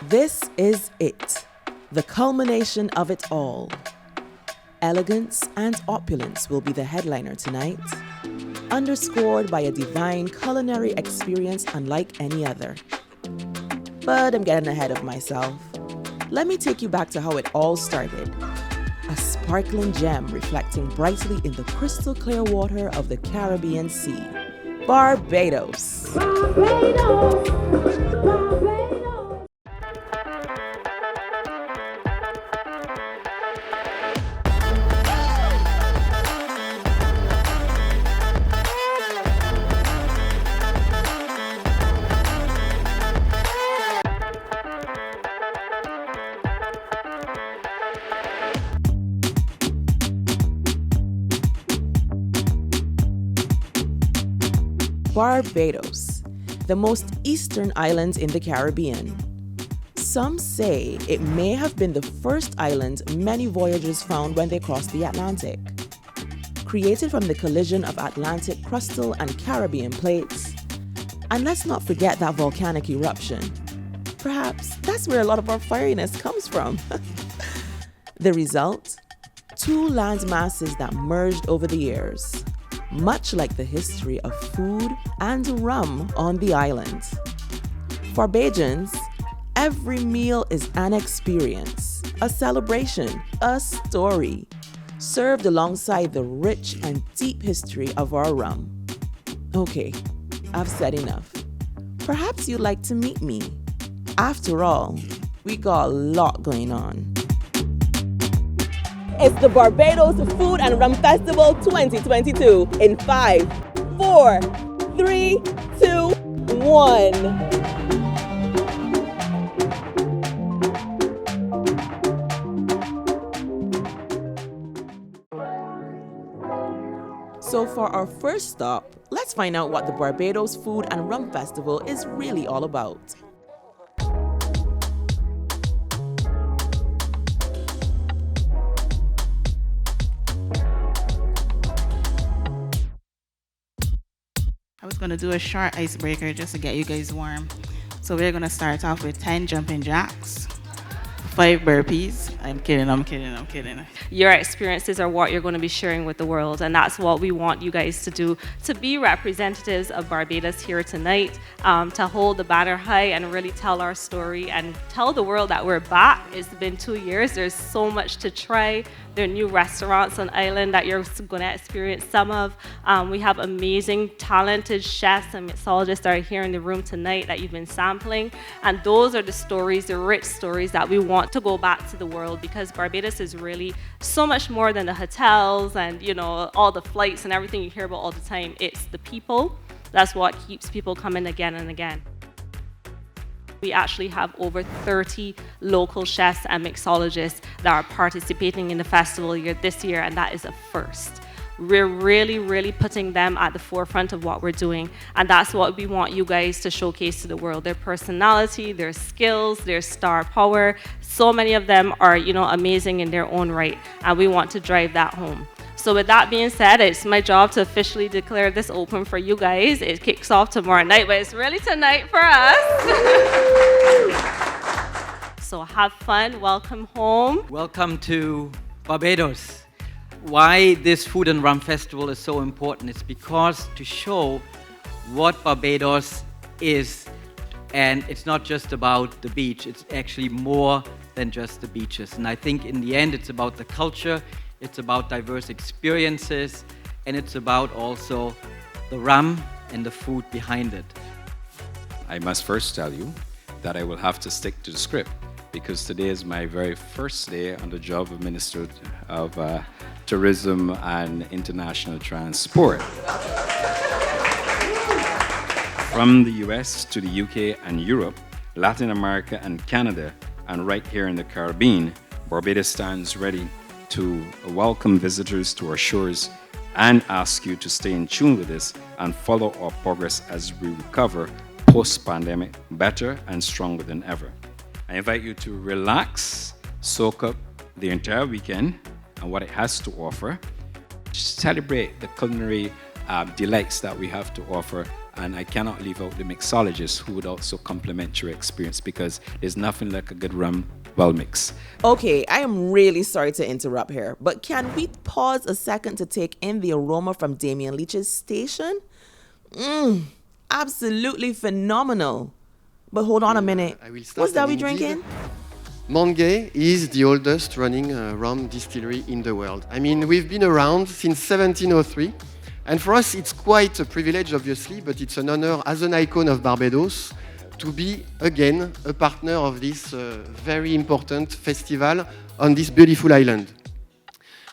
This is it, the culmination of it all. Elegance and opulence will be the headliner tonight, underscored by a divine culinary experience unlike any other. But I'm getting ahead of myself. Let me take you back to how it all started. A sparkling gem reflecting brightly in the crystal clear water of the Caribbean Sea. Barbados. Barbados. Barbados, the most eastern island in the Caribbean. Some say it may have been the first island many voyagers found when they crossed the Atlantic. Created from the collision of Atlantic crustal and Caribbean plates. And let's not forget that volcanic eruption. Perhaps that's where a lot of our fieriness comes from. The result? Two land masses that merged over the years, much like the history of food and rum on the island. For Bajans, every meal is an experience, a celebration, a story, served alongside the rich and deep history of our rum. Okay, I've said enough. Perhaps you'd like to meet me. After all, we got a lot going on. It's the Barbados Food and Rum Festival 2022 in 5, 4, 3, 2, 1. So for our first stop, let's find out what the Barbados Food and Rum Festival is really all about. I was going to do a short icebreaker just to get you guys warm. So we're going to start off with 10 jumping jacks, 5 burpees. I'm kidding. Your experiences are what you're going to be sharing with the world, and that's what we want you guys to do, to be representatives of Barbados here tonight, to hold the banner high and really tell our story and tell the world that we're back. It's been 2 years. There's so much to try. There are new restaurants on island that you're going to experience some of. We have amazing, talented chefs and mixologists that are here in the room tonight that you've been sampling. And those are the stories, the rich stories that we want to go back to the world, because Barbados is really so much more than the hotels and, you know, all the flights and everything you hear about all the time. It's the people. That's what keeps people coming again and again. We actually have over 30 local chefs and mixologists that are participating in the festival this year, and that is a first. We're really putting them at the forefront of what we're doing, and that's what we want you guys to showcase to the world. Their personality, their skills, their star power. So many of them are, you know, amazing in their own right, and we want to drive that home. So with that being said, it's my job to officially declare this open for you guys. It kicks off tomorrow night, but it's really tonight for us. So have fun, welcome home. Welcome to Barbados. Why this Food and Rum Festival is so important is because to show what Barbados is, and it's not just about the beach, it's actually more than just the beaches. And I think in the end it's about the culture, it's about diverse experiences, and it's about also the rum and the food behind it. I must first tell you that I will have to stick to the script, because today is my very first day on the job of Minister of Tourism and International Transport. From the US to the UK and Europe, Latin America and Canada, and right here in the Caribbean, Barbados stands ready to welcome visitors to our shores and ask you to stay in tune with us and follow our progress as we recover post-pandemic better and stronger than ever. I invite you to relax, soak up the entire weekend and what it has to offer. Celebrate the culinary delights that we have to offer And I cannot leave out the mixologists who would also complement your experience, because there's nothing like a good rum well mix. Okay, I am really sorry to interrupt here, but can we pause a second to take in the aroma from Damian Leach's station? Absolutely phenomenal. But hold on a minute. What's that we drinking? Mangay is the oldest running rum distillery in the world. I mean, we've been around since 1703. And for us, it's quite a privilege, obviously, but it's an honor as an icon of Barbados to be, again, a partner of this very important festival on this beautiful island.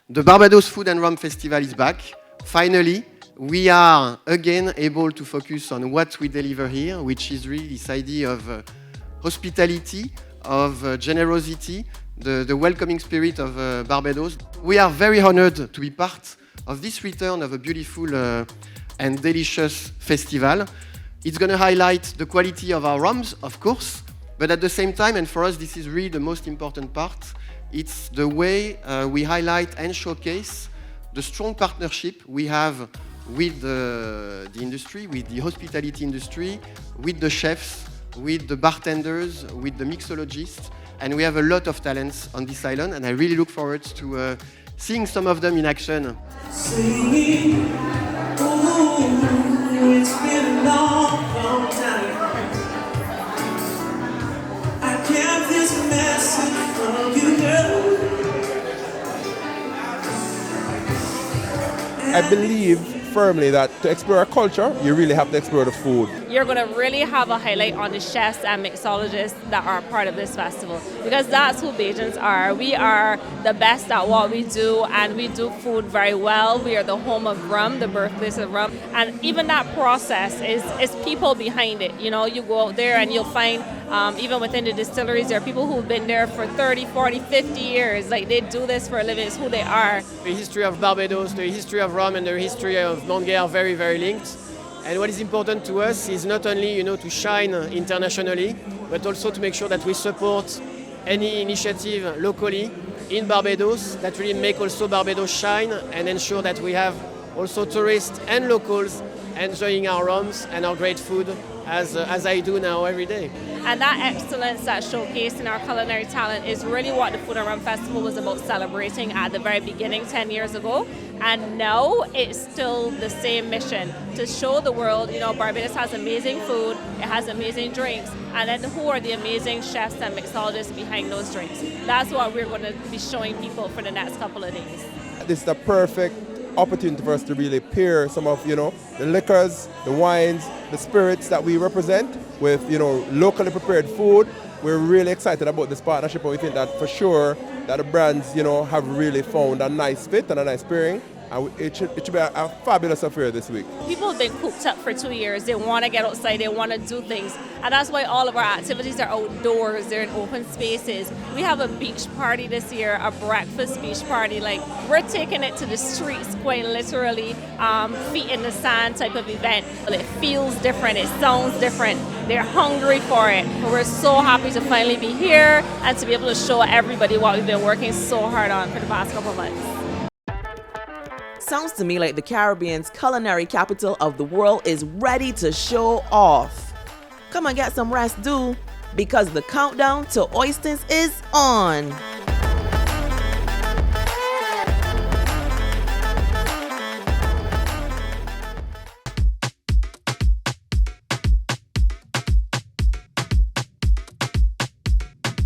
The Barbados Food and Rum Festival is back. Finally, we are, again, able to focus on what we deliver here, which is really this idea of hospitality, of generosity, the welcoming spirit of Barbados. We are very honored to be part of this return of a beautiful and delicious festival. It's going to highlight the quality of our rums, of course, but at the same time, and for us this is really the most important part, it's the way we highlight and showcase the strong partnership we have with the industry, with the hospitality industry, with the chefs, with the bartenders, with the mixologists, and we have a lot of talents on this island, and I really look forward to seeing some of them in action. Singing, oh, it's been a long time. I kept this message from you, girl. I believe firmly that to explore a culture, you really have to explore the food. You're going to really have a highlight on the chefs and mixologists that are part of this festival, because that's who Bajans are. We are the best at what we do, and we do food very well. We are the home of rum, the birthplace of rum, and even that process is people behind it. You know, you go out there and you'll find, even within the distilleries, there are people who've been there for 30, 40, 50 years. Like, they do this for a living. It's who they are. The history of Barbados, the history of rum, and the history of Mangay are very, very linked. And what is important to us is not only, to shine internationally, but also to make sure that we support any initiative locally in Barbados that really make also Barbados shine, and ensure that we have also tourists and locals enjoying our rums and our great food as I do now every day. And that excellence that's showcased in our culinary talent is really what the Food and Rum Festival was about celebrating at the very beginning 10 years ago. And now it's still the same mission, to show the world, Barbados has amazing food, it has amazing drinks, and then who are the amazing chefs and mixologists behind those drinks. That's what we're going to be showing people for the next couple of days. This is the perfect opportunity for us to really pair some of, the liquors, the wines, the spirits that we represent with, locally prepared food. We're really excited about this partnership, and we think that for sure that the brands, have really found a nice fit and a nice pairing. And it should be a fabulous affair this week. People have been cooped up for 2 years. They want to get outside, they want to do things. And that's why all of our activities are outdoors, they're in open spaces. We have a beach party this year, a breakfast beach party. Like, we're taking it to the streets quite literally, feet in the sand type of event. It feels different, it sounds different. They're hungry for it. We're so happy to finally be here and to be able to show everybody what we've been working so hard on for the past couple of months. Sounds to me like the Caribbean's culinary capital of the world is ready to show off. Come and get some rest, do, because the countdown to Oistins is on.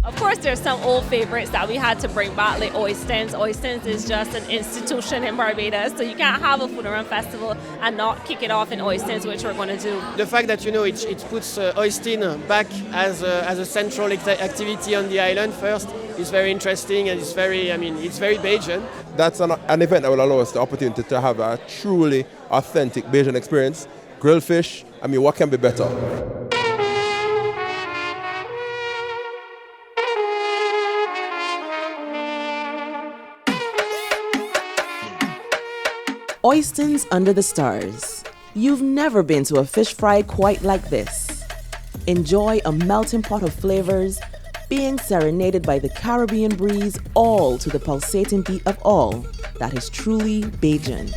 Of course, there's some old favorites that we had to bring back, like Oistins. Oistins is just an institution in Barbados, so you can't have a Food and Rum Festival and not kick it off in Oistins, which we're going to do. The fact that, it puts Oistins back as a central activity on the island first is very interesting, and it's very Bajan. That's an event that will allow us the opportunity to have a truly authentic Bajan experience. Grilled fish, what can be better? Oistins Under the Stars. You've never been to a fish fry quite like this. Enjoy a melting pot of flavors, being serenaded by the Caribbean breeze, all to the pulsating beat of all that is truly Bajan.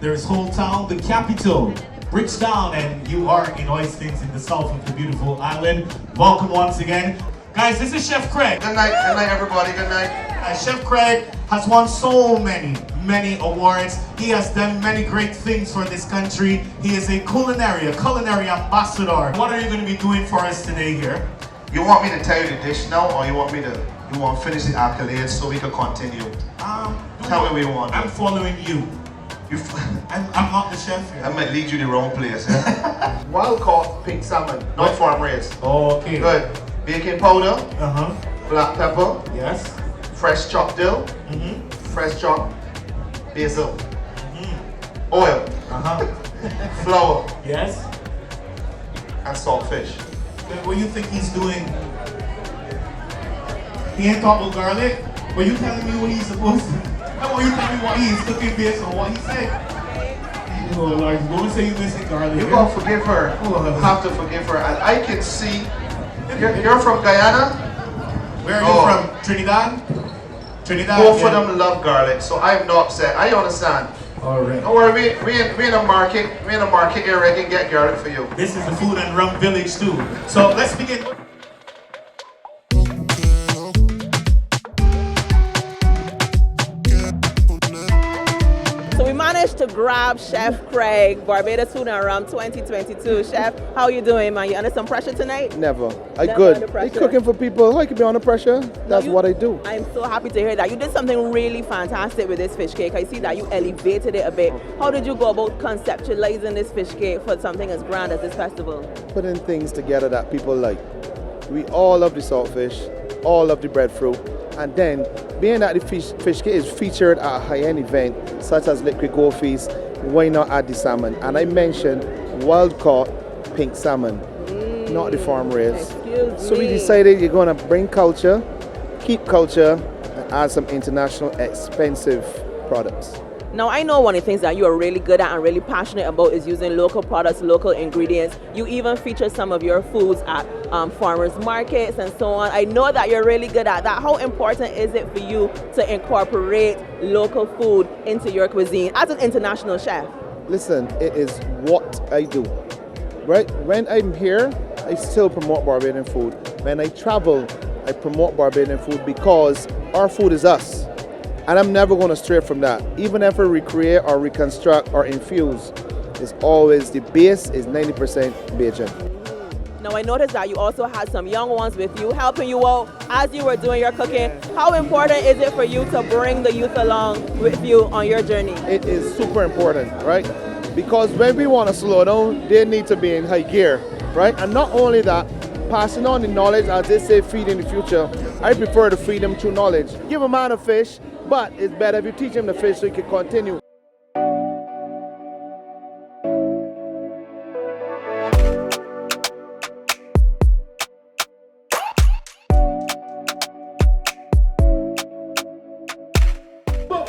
There is Whole Town, the capital, Bridgetown, and you are in Oistins in the south of the beautiful island. Welcome once again. Guys, this is Chef Craig. Good night everybody, good night. Chef Craig has won so many awards. He has done many great things for this country. He is a culinary ambassador. What are you going to be doing for us today here? You want me to tell you the dish now, or you want to finish the accolades so we can continue? Tell me what you want. I'm following you. I'm not the chef here. I might lead you the wrong place. Yeah? Wild caught pink salmon, not farm raised. Okay. Good. Baking powder. Black pepper. Yes. Fresh chopped dill. Fresh chopped basil. Oil. Flour. Yes. And saltfish. What do you think he's doing? He ain't talking about garlic? But you telling me what he's supposed to? I want you to tell me what he's cooking based on what he said. Oh Lord, don't say you missing garlic. You're gonna forgive her. You have to forgive her. And I can see. You're from Guyana? Where are you from? Trinidad? Trinidad. Both of them love garlic, so I'm not upset. I understand. All right. Don't worry, we in a market. We in a market area. I can get garlic for you. This is the Food and Rum Village too. So let's begin. So we managed to grab Chef Craig, Barbados Food and Rum 2022. Chef, how are you doing, man? You under some pressure tonight? Never. Never good. under pressure. I cooking for people. I can be under pressure. That's what I do. I'm so happy to hear that. You did something really fantastic with this fish cake. I see that you elevated it a bit. How did you go about conceptualizing this fish cake for something as grand as this festival? Putting things together that people like. We all love the saltfish, all love the breadfruit, and then being that the fish cake is featured at a high-end event such as Liquid Gold Feast, why not add the salmon? And I mentioned wild-caught pink salmon, not the farm raised. So we decided you're going to bring culture, keep culture, and add some international expensive products. Now, I know one of the things that you are really good at and really passionate about is using local products, local ingredients. You even feature some of your foods at farmers markets and so on. I know that you're really good at that. How important is it for you to incorporate local food into your cuisine as an international chef? Listen, it is what I do. Right? When I'm here, I still promote Barbadian food. When I travel, I promote Barbadian food because our food is us. And I'm never going to stray from that. Even if I recreate or reconstruct or infuse, it's always the base is 90% Bajan. Now I noticed that you also had some young ones with you, helping you out as you were doing your cooking. How important is it for you to bring the youth along with you on your journey? It is super important, right? Because when we want to slow down, they need to be in high gear, right? And not only that, passing on the knowledge, as they say, feed in the future. I prefer to feed them through knowledge. Give a man a fish, but it's better if you teach him the fish so he can continue.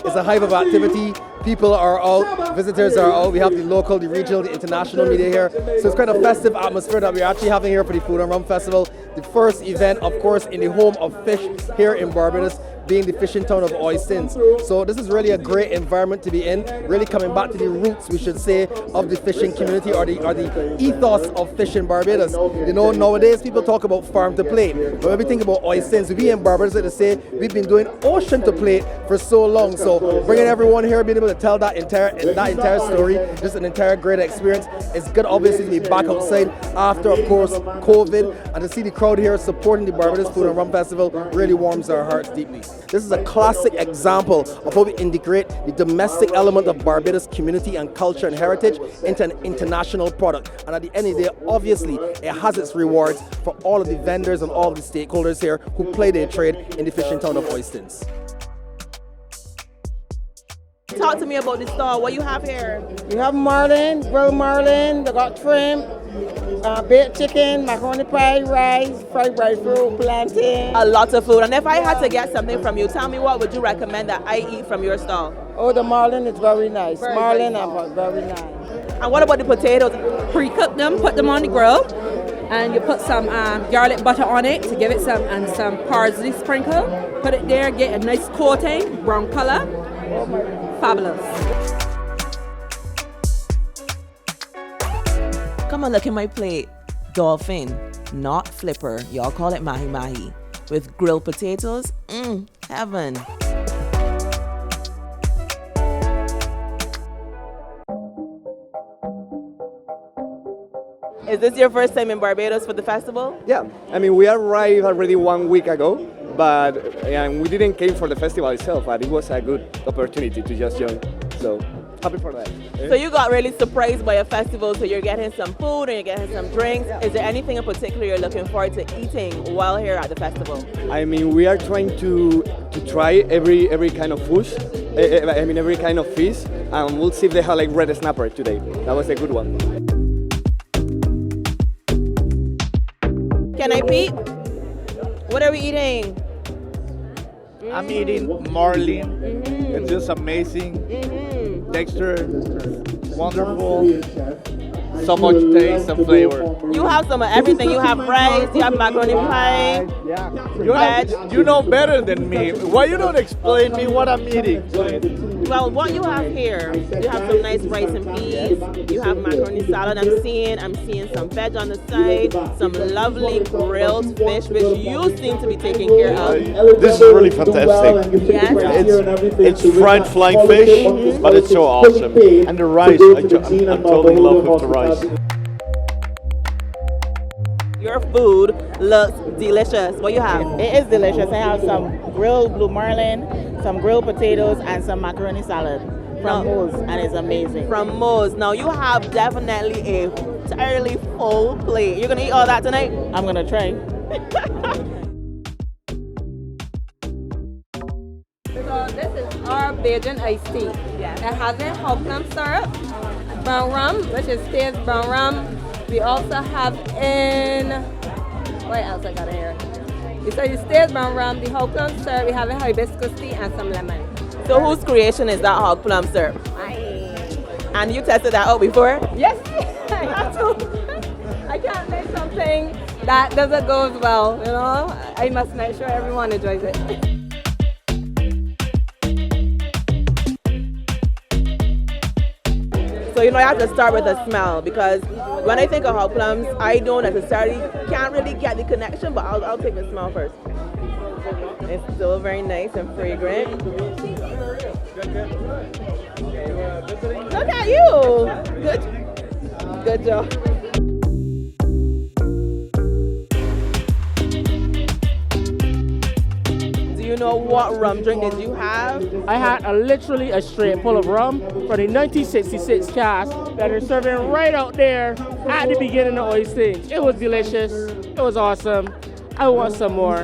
It's a hive of activity. People are out, visitors are out. We have the local, the regional, the international media here. So it's quite a festive atmosphere that we're actually having here for the Food and Rum Festival. The first event, of course, in the home of fish here in Barbados, being the fishing town of Oistins. So this is really a great environment to be in, really coming back to the roots, we should say, of the fishing community or the ethos of fishing Barbados. You know, nowadays people talk about farm to plate, but when we think about Oistins, we in Barbados, like to say, we've been doing ocean to plate for so long. So bringing everyone here, being able to tell that entire story, just an entire great experience. It's good obviously to be back outside after, of course, COVID, and to see the crowd here supporting the Barbados Food and Rum Festival really warms our hearts deeply. This is a classic example of how we integrate the domestic element of Barbados community and culture and heritage into an international product. And at the end of the day, obviously, it has its rewards for all of the vendors and all of the stakeholders here who play their trade in the fishing town of Oistins. Talk to me about the store. What you have here? We have marlin, grilled marlin, we got shrimp, baked chicken, macaroni pie, rice, fried breadfruit, plantain. A lot of food. And if I had to get something from you, tell me what would you recommend that I eat from your stall? Oh, the marlin is very nice. Very marlin nice. Very nice. And what about the potatoes? Pre-cook them, put them on the grill, and you put some garlic butter on it to give it some parsley sprinkle. Put it there, get a nice coating, brown color. Fabulous. Come and look at my plate. Dolphin, not flipper. Y'all call it mahi mahi. With grilled potatoes, heaven. Is this your first time in Barbados for the festival? Yeah, I mean, we arrived already 1 week ago, but we didn't came for the festival itself, but it was a good opportunity to just join. So happy for that. So you got really surprised by a festival, so you're getting some food and you're getting some drinks. Yeah. Is there anything in particular you're looking forward to eating while here at the festival? I mean, we are trying to try every kind of fish, every kind of fish, and we'll see if they have like red snapper today. That was a good one. Can I peep? What are we eating? I'm eating marlin. It's just amazing. Texture, wonderful. So much taste and flavor. You have some of everything. You have rice, you have macaroni pie. Yeah. You know better than me. Why you don't explain me what I'm eating? Well, what you have here, you have some nice rice and peas. You have macaroni salad. I'm seeing some veg on the side, some lovely grilled fish, which you seem to be taking care of. This is really fantastic. Yes. It's fried flying fish, but it's so awesome. And the rice, I'm totally in love with the rice. Your food looks delicious. What you have? It is delicious. I have some grilled blue marlin, some grilled potatoes, and some macaroni salad from Moe's, and it's amazing. From Moe's. Now you have definitely a entirely full plate. You're gonna eat all that tonight? I'm gonna try. So this is our Bajan iced tea. Yeah. It has a whole plum syrup, brown rum, which is Stays brown rum. We also have in, what else I got in here? So it Stays brown rum, the whole plum syrup, we have a hibiscus tea and some lemon. So whose creation is that hog plum syrup? And you tested that out before? Yes, I have to. I can't make something that doesn't go as well, you know? I must make sure everyone enjoys it. So you know, I have to start with the smell, because when I think of hog plums, I don't necessarily, can't really get the connection, but I'll take the smell first. It's still very nice and fragrant. Look at you! Good job. Do you know what rum drink did you have? I had literally a straight full of rum from the 1966 cask that is serving right out there at the beginning of Oistins. It was delicious. It was awesome. I want some more,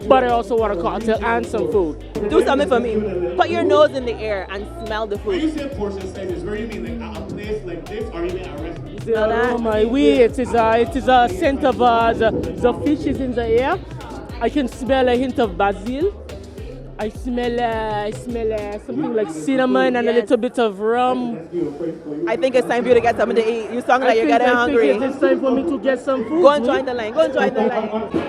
but I also want a cocktail and some food. Do something for me. Put your nose in the air and smell the food. When you say portion size, it's very mean, like a place like this, or even a restaurant. Smell that? Oh my way! It is a scent of the fish is in the air. I can smell a hint of basil. I smell something like cinnamon and a little bit of rum. I think it's time for you to get something to eat. You sound like you're getting hungry. I think it's time for me to get some food. Go and join the line. Go and join the line.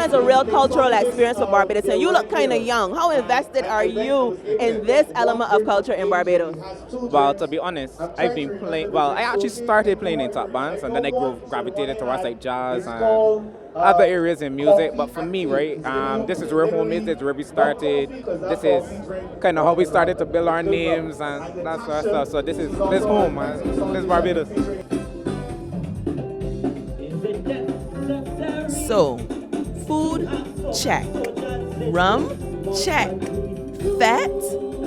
It's a real cultural experience for Barbados, and you look kind of young. How invested are you in this element of culture in Barbados? Well, to be honest, I've been playing, I actually started playing in top bands, and then I gravitated towards like jazz and other areas in music. But for me, right, this is where home is, this is where we started. This is kind of how we started to build our names and that sort of stuff. So this is home, man. This is Barbados. So, food, check. Rum, check. Fat,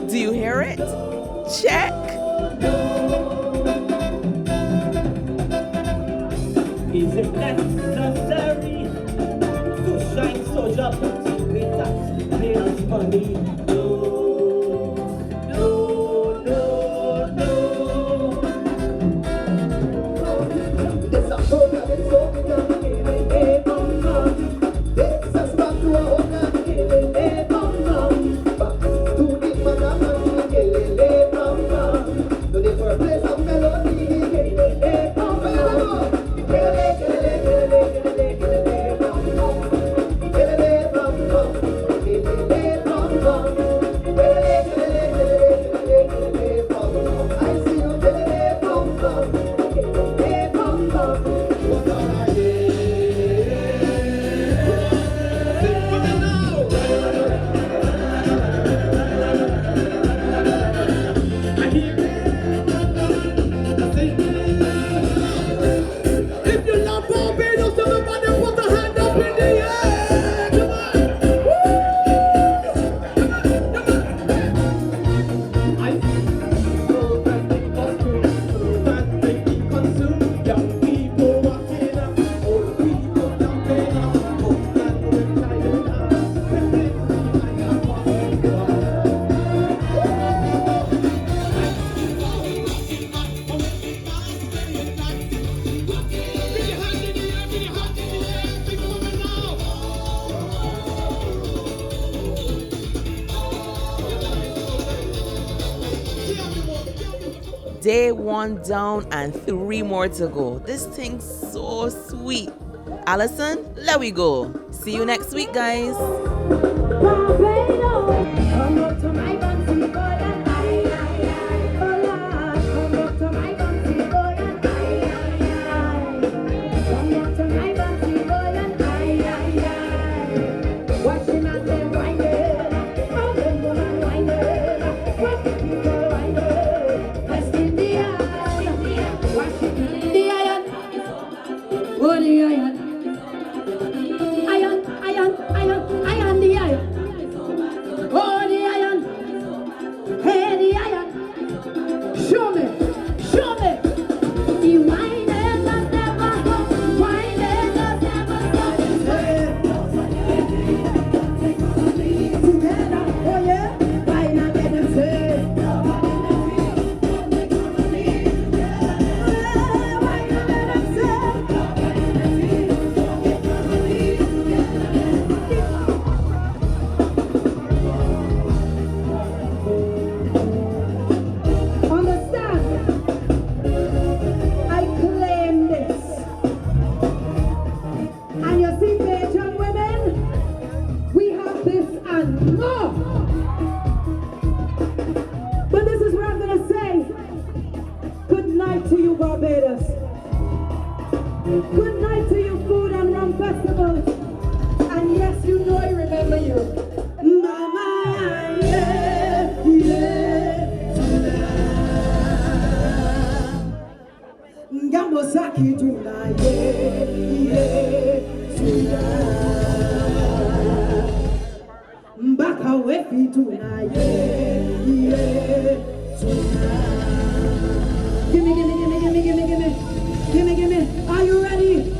do you hear it? Check. Is it necessary to shine so just with that funny. No, no, no, no. There's a whole lot of talking on the killing, bum bum. There's a spot to a whole lot of killing, bum bum. Back to the mother man, killing, bum bum. To the first place of melody, killing, bum bum. If you love Barbados, everybody put a hand up in the air. Come on. I see people dancing costume, dancing consume. Young people walking up, old people jumping up, old man with tired arms, pimping like a possible. Day 1 down and 3 more to go. This thing's so sweet. Allison, let we go. See you next week, guys. Come up to my fancy boy and I, oh Lord. Come up to my fancy boy and I. Come up to my fancy boy and I. Watch him and them whining, how them woman whining, watch the people whining. Let's in the iron, watch it in the iron, oh the iron. Iron, iron, iron, iron the iron. Oh, the iron. Hey, the iron. Show me. Show me. The wine does never stop. Wine does never stop. Together. Oh, yeah. Wine and let them say. Wine and let them say. Understand? I claim this. And you see, Bajan women, we have this and more. But this is what I'm going to say. Good night to you, Barbados. Good night to you, Food and Rum Festival. And yes, you know I remember you. Mama, yeah, yeah. Ngambosaki tuna, yeah, yeah, tuna. Mbaka wefi tuna, yeah, yeah, tuna. Gimme, gimme, gimme, gimme, gimme, gimme. Gimme, gimme. Are you ready?